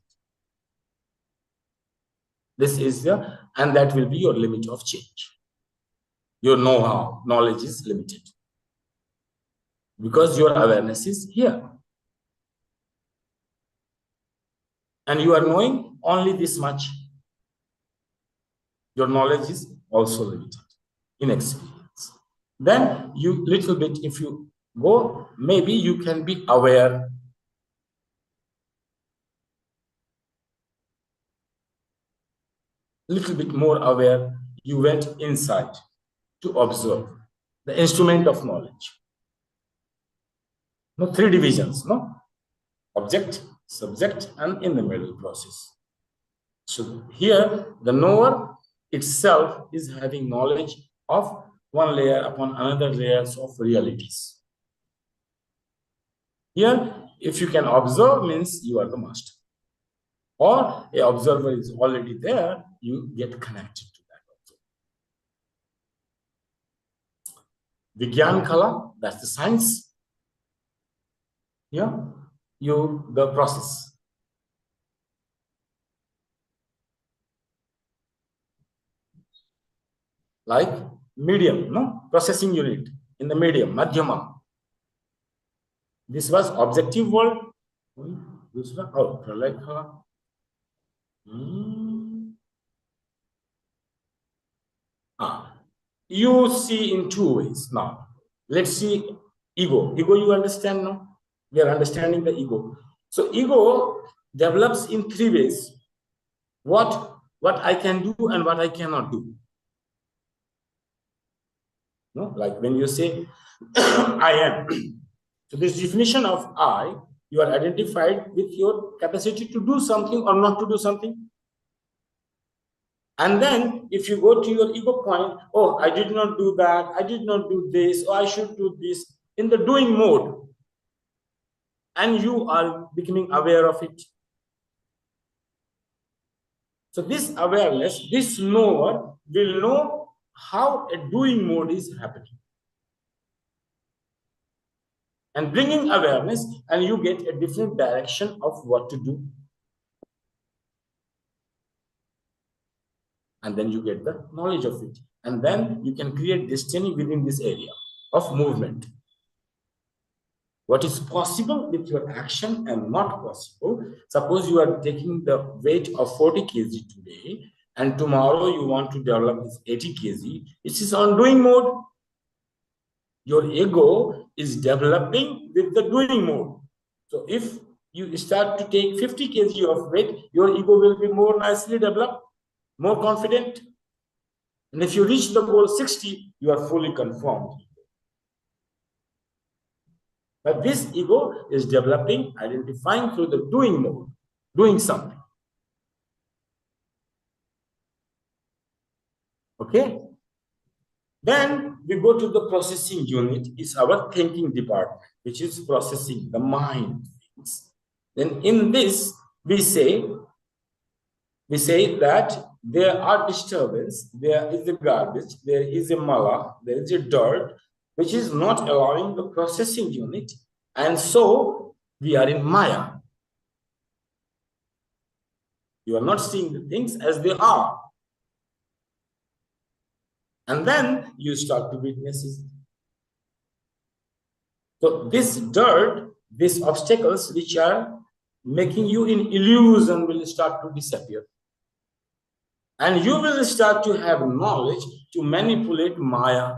This is and that will be your limit of change. Your know-how, knowledge is limited because your awareness is here. And you are knowing only this much. Your knowledge is also limited in experience. Then you little bit, if you go, maybe you can be aware. Little bit more aware. You went inside to observe the instrument of knowledge. No, 3 divisions, no? Object, subject, and in the middle process. So here, the knower itself is having knowledge of one layer upon another layers of realities. Here, if you can observe, means you are the master. Or an observer is already there, you get connected to that observer. Vigyan Kala, that's the science. Yeah, the process. Like medium, no? Processing unit in the medium, Madhyama. This was objective world. दूसरा और प्रलय काल. You see in two ways now. Let's see ego. Ego, you understand now? We are understanding the ego. So ego develops in three ways. What I can do and what I cannot do. No? Like when you say, I am. So this definition of I, you are identified with your capacity to do something or not to do something. And then if you go to your ego point, oh, I did not do that, I did not do this, or I should do this, in the doing mode, and you are becoming aware of it. So this awareness, this knower will know how a doing mode is happening. And bringing awareness, and you get a different direction of what to do. And then you get the knowledge of it. And then you can create destiny within this area of movement. What is possible with your action and not possible. Suppose you are taking the weight of 40 kg today, and tomorrow you want to develop this 80 kg. It is on doing mode. Your ego is developing with the doing mode. So if you start to take 50 kg of weight, your ego will be more nicely developed, more confident. And if you reach the goal 60, you are fully conformed. But this ego is developing, identifying through the doing mode, doing something. Okay? Then we go to the processing unit, is our thinking department, which is processing the mind. Then in this, we say that there are disturbance, there is a garbage, there is a mala, there is a dirt, which is not allowing the processing unit. And so we are in Maya. You are not seeing the things as they are. And then you start to witness it. So this dirt, these obstacles which are making you in illusion will start to disappear. And you will start to have knowledge to manipulate Maya.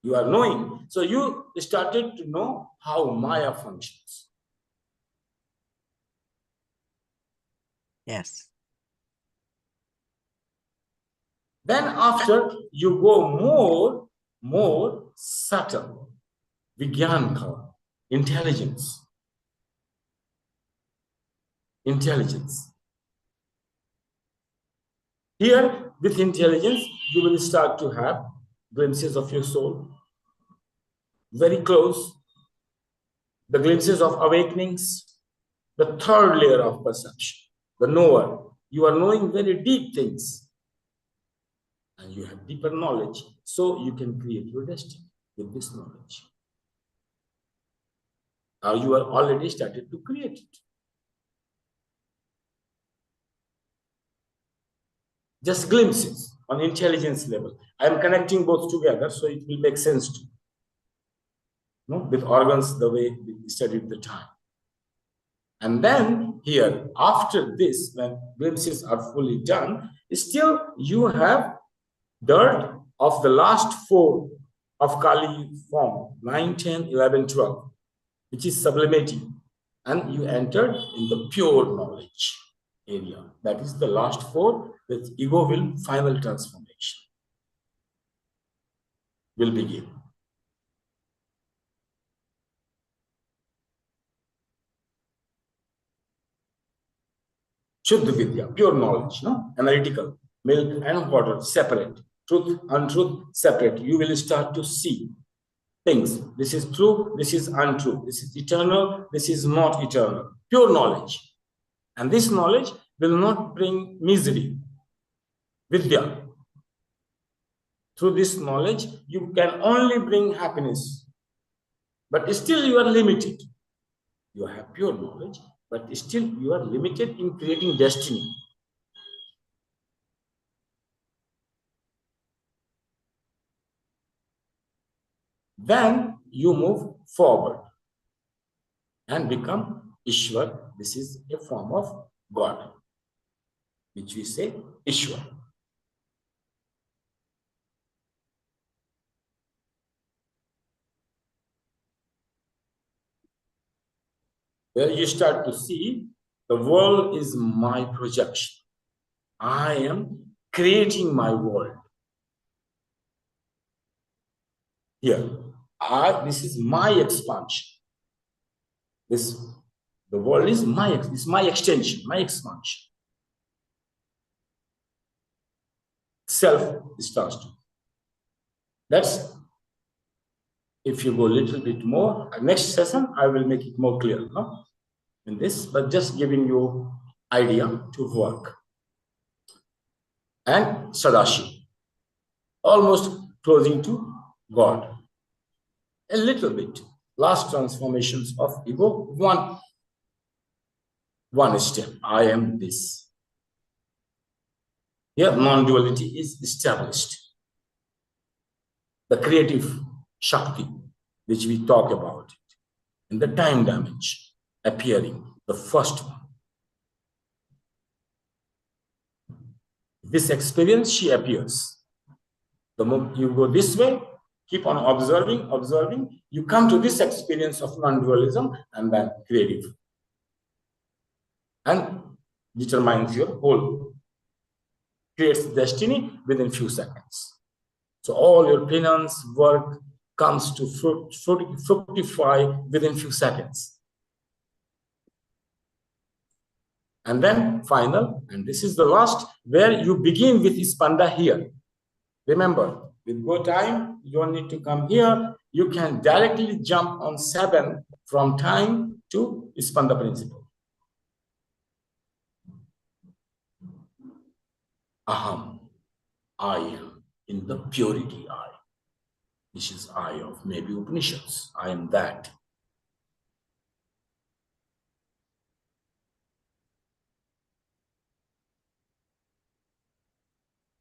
You are knowing. So you started to know how Maya functions. Yes. Then after you go more subtle, Vigyan, intelligence. Intelligence. Here, with intelligence, you will start to have glimpses of your soul. Very close. The glimpses of awakenings. The third layer of perception. The knower. You are knowing very deep things. And you have deeper knowledge. So you can create your destiny with this knowledge. Now you are already started to create it. Just glimpses on intelligence level. I am connecting both together, so it will make sense to you. No? With organs, the way we studied the time. And then here, after this, when glimpses are fully done, still you have dirt of the last four of Kali form, 9, 10, 11, 12, which is sublimating. And you entered in the pure knowledge area. That is the last four, with ego will final transformation will begin. Shuddha Vidya, pure knowledge, no? Analytical, milk and water, separate. Truth, untruth, separate. You will start to see things. This is true, this is untrue. This is eternal, this is not eternal. Pure knowledge. And this knowledge will not bring misery. Vidya. Through this knowledge, you can only bring happiness. But still you are limited. You have pure knowledge, but still you are limited in creating destiny. Then you move forward and become Ishwar. This is a form of God, which we say Ishwar. Where you start to see the world is my projection. I am creating my world. Here, this is my expansion. The world is my extension, my expansion. Self is first. That's, if you go a little bit more, next session, I will make it more clear, no? In this, but just giving you idea to work. And Sadashi, almost closing to God. A little bit. Last transformations of ego, one step. I am this. Here, non-duality is established. The creative Shakti, which we talk about it, in the time dimension, appearing, the first one. This experience, she appears. The moment you go this way, keep on observing, you come to this experience of non-dualism and then creative. And determines your whole. Creates destiny within few seconds. So all your penance work comes to fructify within few seconds. And then final, and this is the last, where you begin with Ispanda here. Remember, with go time, you don't need to come here. You can directly jump on 7 from time to Ispanda principle. Aham, I am in the purity I. This is I of maybe Upanishads. I am that.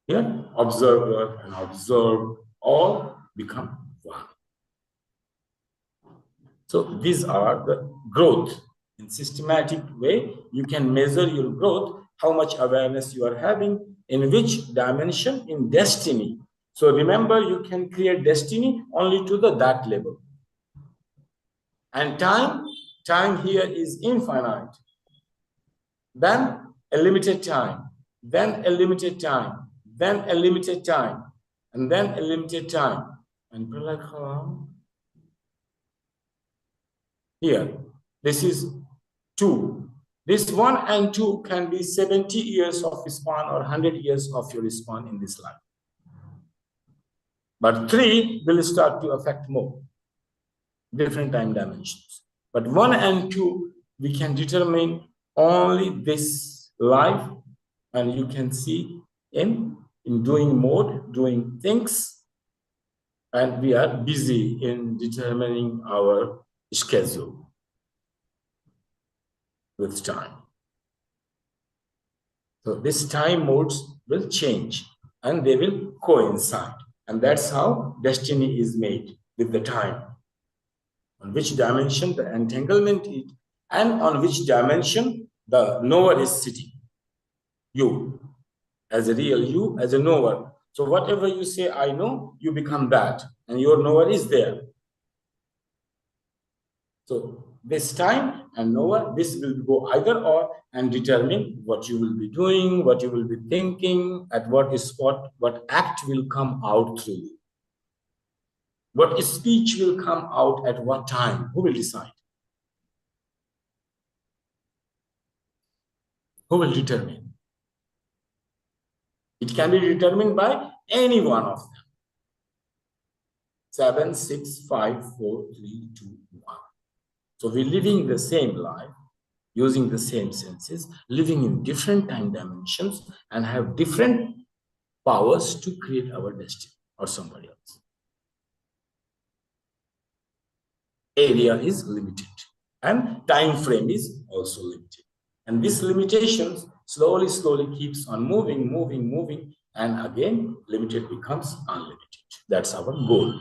Here, observer and observed all become one. So these are the growth. In systematic way, you can measure your growth, how much awareness you are having, in which dimension, in destiny. So remember, you can create destiny only to that level. And time here is infinite. Then a limited time, then a limited time, then a limited time, and then a limited time. And we're like, oh. Here, this is 2. This 1 and 2 can be 70 years of span or 100 years of your span in this life. But 3 will start to affect more, different time dimensions. But 1 and 2, we can determine only this life, and you can see in doing mode, doing things, and we are busy in determining our schedule with time. So this time modes will change and they will coincide. And that's how destiny is made, with the time. On which dimension the entanglement is, and on which dimension the knower is sitting. You, as a real you, as a knower. So whatever you say, I know, you become that. And your knower is there. So this time and knower, this will go either or and determine what you will be doing, what you will be thinking, at what spot, what act will come out through you. What speech will come out at what time? Who will decide? Who will determine? It can be determined by any one of them. 7, 6, 5, 4, 3, 2, 1. So we're living the same life, using the same senses, living in different time dimensions, and have different powers to create our destiny or somebody else. Area is limited, and time frame is also limited. And these limitations slowly keeps on moving, and again, limited becomes unlimited. That's our goal.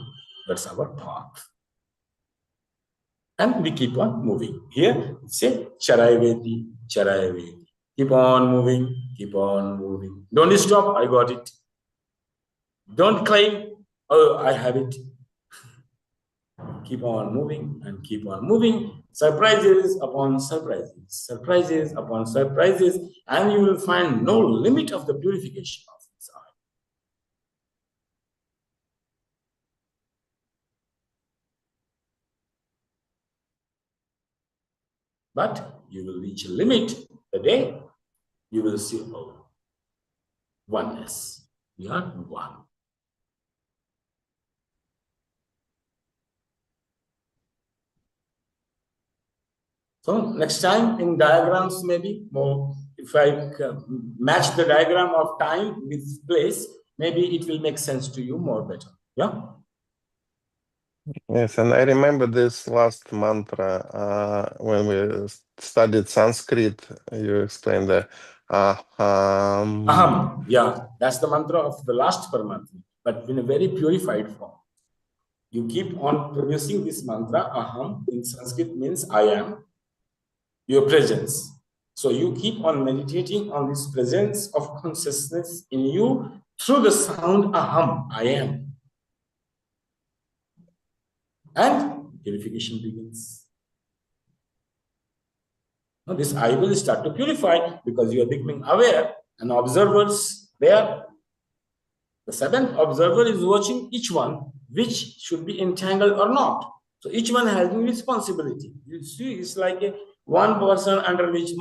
That's our path. And we keep on moving. Here, say Charayaveti, Charayaveti. Keep on moving, keep on moving. Don't stop, I got it. Don't claim, oh, I have it. Keep on moving and keep on moving. Surprises upon surprises, surprises upon surprises, and you will find no limit of the purification of inside. But you will reach a limit the day you will see, oh, oneness. We are one. So next time in diagrams, maybe more, if I match the diagram of time with place, maybe it will make sense to you more better. Yeah. Yes, and I remember this last mantra when we studied Sanskrit. You explained the aham. Aham. Yeah, that's the mantra of the last Paramatma, but in a very purified form. You keep on producing this mantra. Aham in Sanskrit means I am, your presence. So you keep on meditating on this presence of consciousness in you through the sound aham, I am. And purification begins. Now this I will start to purify because you are becoming aware and observers there. The seventh observer is watching each one, which should be entangled or not. So each one has a responsibility. You see, it's like a one person under which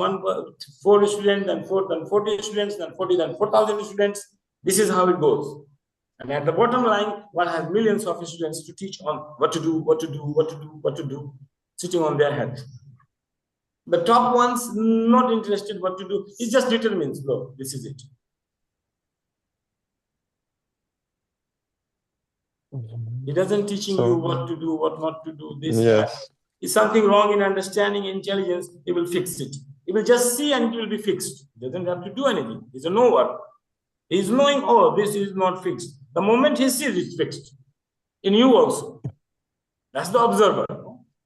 four students, then 40 students, then 40, then 4,000 students. This is how it goes. And at the bottom line, one has millions of students to teach on what to do, what to do, what to do, what to do, sitting on their head. The top ones not interested what to do. It just determines, look, this is it. It doesn't teaching you what to do, what not to do, this, yes. that. Is something wrong in understanding intelligence, it will fix it. It will just see and it will be fixed. It doesn't have to do anything. He's a knower. He's knowing, oh, this is not fixed. The moment he sees it's fixed. In you also. That's the observer.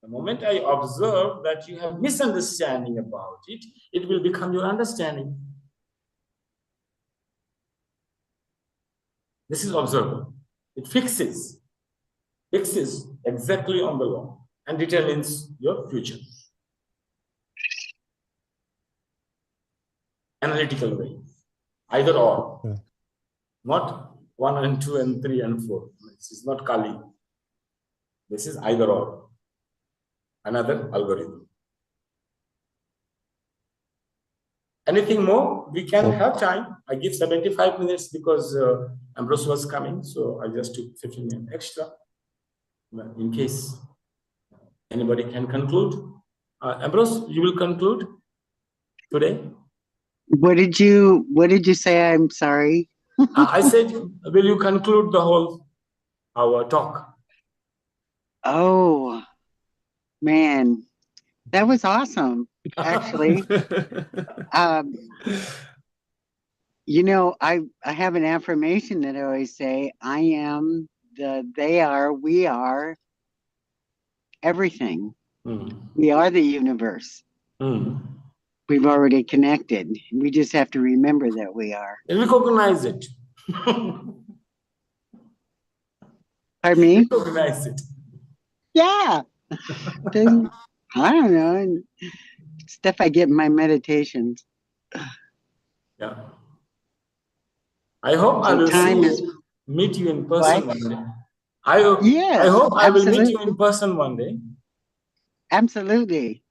The moment I observe that you have misunderstanding about it, it will become your understanding. This is observer. It fixes exactly on the law and determines your future. Analytical way. Either or. Yeah. Not 1 and 2 and 3 and 4. This is not Kali. This is either or. Another algorithm. Anything more? We can have time. I give 75 minutes because Ambrose was coming. So I just took 15 minutes extra. In case anybody can conclude. Ambrose, you will conclude today? What did you say? I'm sorry. I said, will you conclude the whole our talk? Oh, man, that was awesome, actually. You know, I have an affirmation that I always say, I am, they are, we are everything. We are the universe. We've already connected. We just have to remember that we are. And recognize it. Pardon me? Recognize it. Yeah. Then, I don't know. Stuff I get in my meditations. Yeah. I hope I will meet you in person one day. I hope I will meet you in person one day. Absolutely.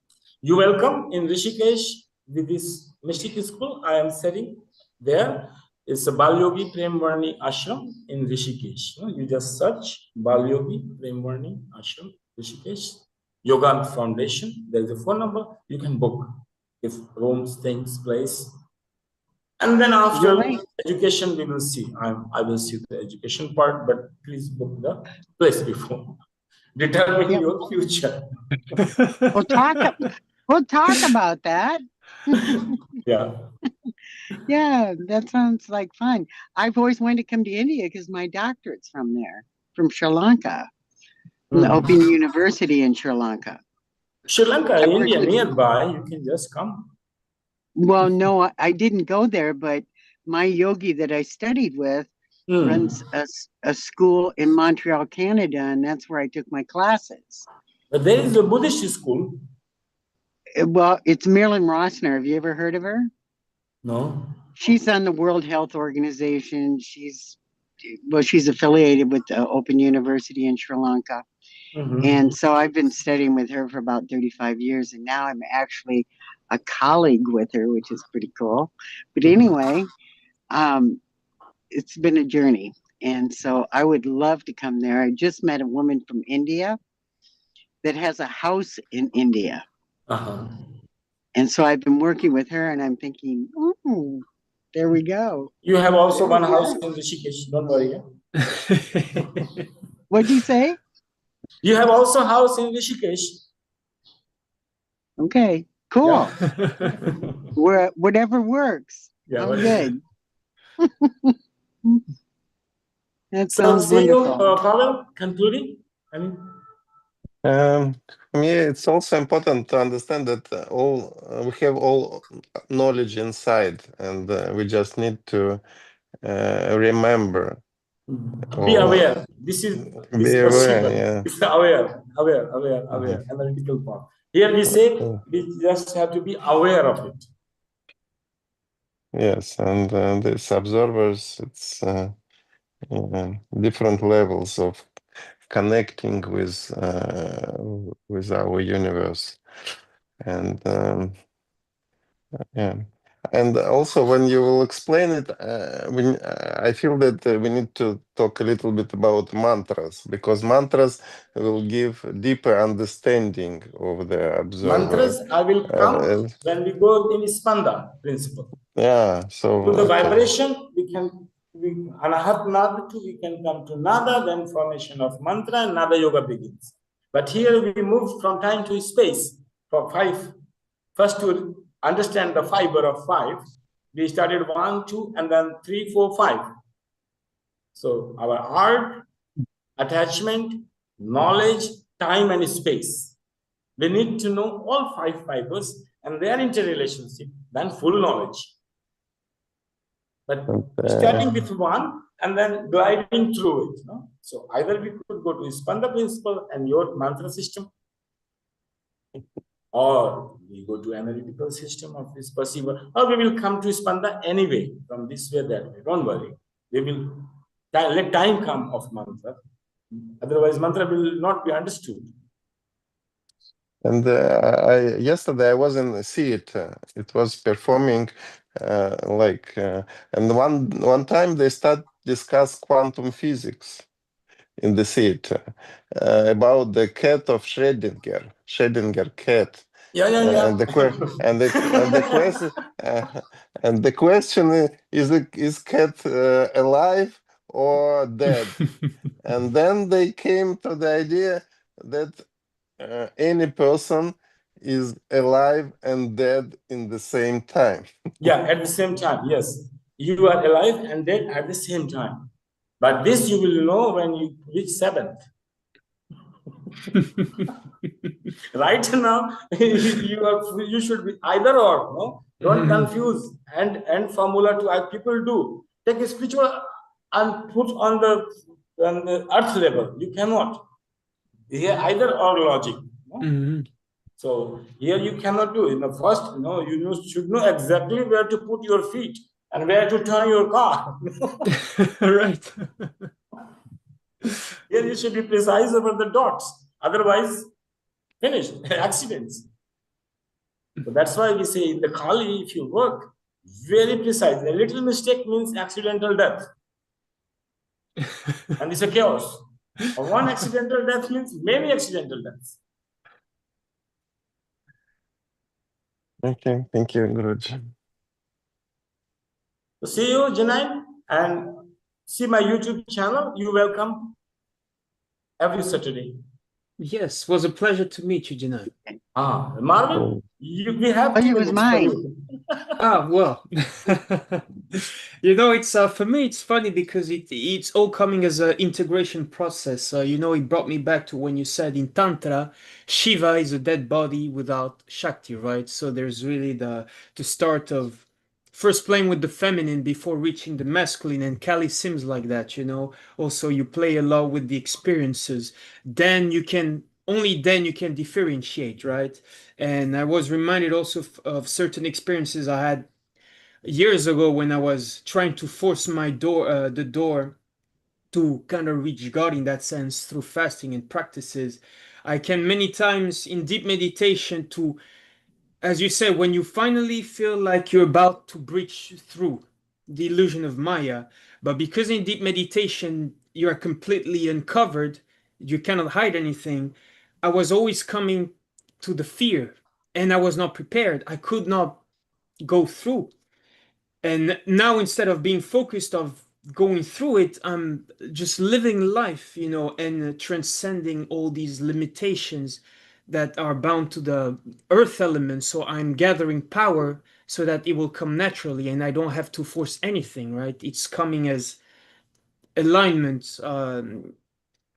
You welcome in Rishikesh with this mystic school I am setting there. It's a Balyogi Premvarni Ashram in Rishikesh. You just search Balyogi Premvarni Ashram, Rishikesh, Yoga Foundation. There's a phone number. You can book if rooms, things, place. And then after education, we will see. I will see the education part, but please book the place before. Determine your future. We'll talk about that. Yeah. Yeah, that sounds like fun. I've always wanted to come to India because my doctorate's from there, from Sri Lanka, from the Open University in Sri Lanka. Sri Lanka, I worked India, with. nearby, you can just come. Well, no, I didn't go there, but my yogi that I studied with runs a school in Montreal, Canada, and that's where I took my classes. But there is a Buddhist school. Well, it's Marilyn Rossner. Have you ever heard of her? No. She's on the World Health Organization. She's affiliated with the Open University in Sri Lanka. And so I've been studying with her for about 35 years, and now I'm actually a colleague with her, which is pretty cool. But anyway, it's been a journey. And so I would love to come there. I just met a woman from India that has a house in India. And so I've been working with her, and I'm thinking, oh, there we go. You have also one house in Rishikesh, don't worry. What'd you say? You have also a house in Rishikesh. Okay, cool. Yeah. Whatever works. Yeah, I'm good. That So, sounds see you, wonderful. Pavel, concluding? I mean, For me, it's also important to understand that we have all knowledge inside, and we just need to remember. be aware. This is Be aware, possible. yeah. It's aware, analytical part. Here we say we just have to be aware of it. Yes, and these observers, it's different levels of connecting with our universe, and yeah. And also, when you will explain it, I feel that we need to talk a little bit about mantras, because mantras will give deeper understanding of the observer. Mantras, I will come when we go in Spanda principle. Yeah, so to the vibration, we can anahat nada to we can come to nada, then formation of mantra, and nada yoga begins. But here we move from time to space for 5. First, to understand the fiber of 5, we started 1, 2, and then 3, 4, 5. So our art, attachment, knowledge, time, and space. We need to know all 5 fibers and their interrelationship, then full knowledge. But starting with 1 and then gliding through it. No? So either we could go to Spanda principle and your mantra system, or we go to analytical system of this perceiver, or we will come to Spanda anyway, from this way, that way. Don't worry. We will let time come of mantra. Otherwise, mantra will not be understood. And yesterday I was in theater. It was performing and one time they discuss quantum physics in the theater about the cat of Schrödinger cat. Yeah. And the question is cat alive or dead? And then they came to the idea that any person is alive and dead in the same time. Yeah, at the same time, yes. You are alive and dead at the same time. But this you will know when you reach 7th. Right now, you should be either or. No, don't confuse and formula to people do. Take a spiritual and put on the earth level. You cannot. Here either or logic. No? So here you cannot do. In the first, you should know exactly where to put your feet and where to turn your car. Right. Here you should be precise about the dots. Otherwise, finished. Accidents. So that's why we say in the Kali, if you work, very precise. A little mistake means accidental death. And it's a chaos. One accidental death means many accidental deaths. Okay, thank you, Guruji. So see you, Janine, and see my YouTube channel. You're welcome every Saturday. Yes, was a pleasure to meet you, Janai. Marvin, we have 2 Pleasure was minutes for mine. you. Well, you know, it's for me, it's funny because it's all coming as an integration process. You know, it brought me back to when you said in Tantra, Shiva is a dead body without Shakti, right? So there's really the start of first playing with the feminine before reaching the masculine, and Kali seems like that, you know. Also, you play a lot with the experiences. Then you can only then you can differentiate, right? And I was reminded also of certain experiences I had years ago when I was trying to force the door to kind of reach God in that sense through fasting and practices. I can many times in deep meditation to, as you said, when you finally feel like you're about to breach through the illusion of Maya, but because in deep meditation you are completely uncovered, you cannot hide anything. I was always coming to the fear and I was not prepared. I could not go through. And now instead of being focused of going through it, I'm just living life, you know, and transcending all these limitations that are bound to the earth element. So I'm gathering power so that it will come naturally and I don't have to force anything, right? It's coming as alignment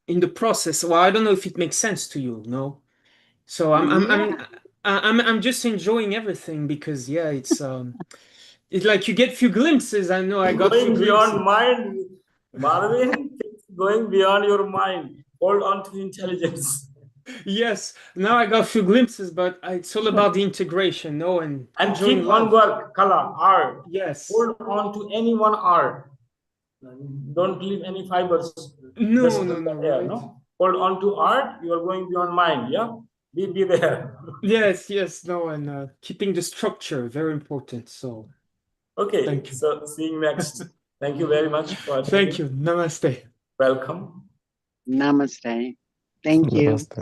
in the process. Well, I don't know if it makes sense to you, no? So I'm just enjoying everything because yeah, it's like you get few glimpses. I know I got few Going glimpses. beyond mind, Marvin, going beyond your mind. Hold on to intelligence. Yes, now I got few glimpses, but it's all about the integration, no, and enjoying keep life. on work, Kala, art. Yes. Hold on to any one art. Don't leave any fibers. No, Just no, there, right. no? Hold on to art. You are going beyond mind. Yeah, be there. Yes, no, and keeping the structure very important. So Okay. thank you. So see you next. Thank you very much for attending. Thank you. Namaste. Welcome. Namaste. Thank you. Namaste.